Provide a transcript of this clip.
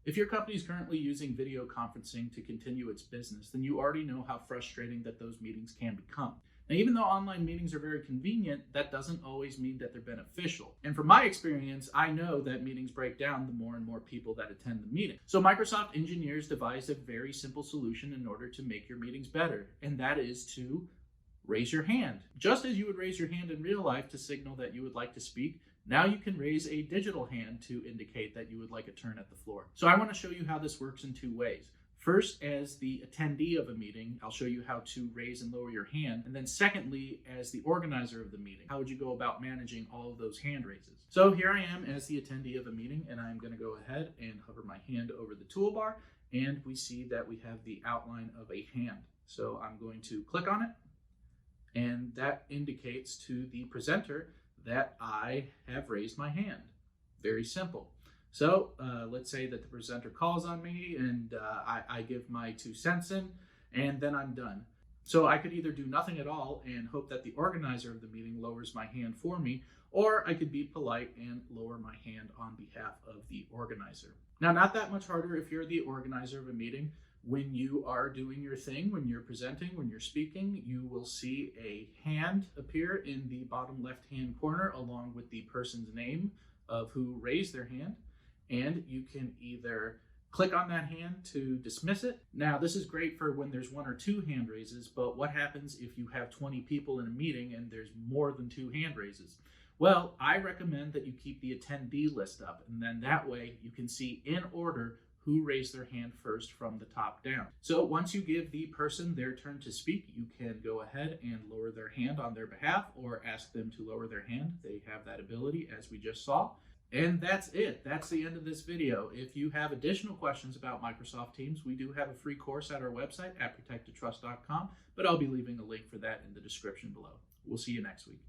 If your company is currently using video conferencing to continue its business, then you already know how frustrating that those meetings can become. Now, even though online meetings are very convenient, that doesn't always mean that they're beneficial. And from my experience, I know that meetings break down the more and more people that attend the meeting. So Microsoft engineers devised a very simple solution in order to make your meetings better, and that is to raise your hand. Just as you would raise your hand in real life to signal that you would like to speak, now you can raise a digital hand to indicate that you would like a turn at the floor. So I want to show you how this works in two ways. First, as the attendee of a meeting, I'll show you how to raise and lower your hand. And then secondly, as the organizer of the meeting, how would you go about managing all of those hand raises? So here I am as the attendee of a meeting, and I'm going to go ahead and hover my hand over the toolbar, and we see that we have the outline of a hand. So I'm going to click on it, and that indicates to the presenter that I have raised my hand. Very simple. So let's say that the presenter calls on me and I give my 2 cents in, and then I'm done. So I could either do nothing at all and hope that the organizer of the meeting lowers my hand for me, or I could be polite and lower my hand on behalf of the organizer. Now, not that much harder if you're the organizer of a meeting. When you are doing your thing, when you're presenting, when you're speaking, you will see a hand appear in the bottom left-hand corner along with the person's name of who raised their hand. And you can either click on that hand to dismiss it. Now, this is great for when there's 1 or 2 hand raises, but what happens if you have 20 people in a meeting and there's more than 2 hand raises? Well, I recommend that you keep the attendee list up, and then that way you can see in order who raised their hand first from the top down. So once you give the person their turn to speak, you can go ahead and lower their hand on their behalf or ask them to lower their hand. They have that ability, as we just saw. And that's it. That's the end of this video. If you have additional questions about Microsoft Teams, we do have a free course at our website at protectedtrust.com, but I'll be leaving a link for that in the description below. We'll see you next week.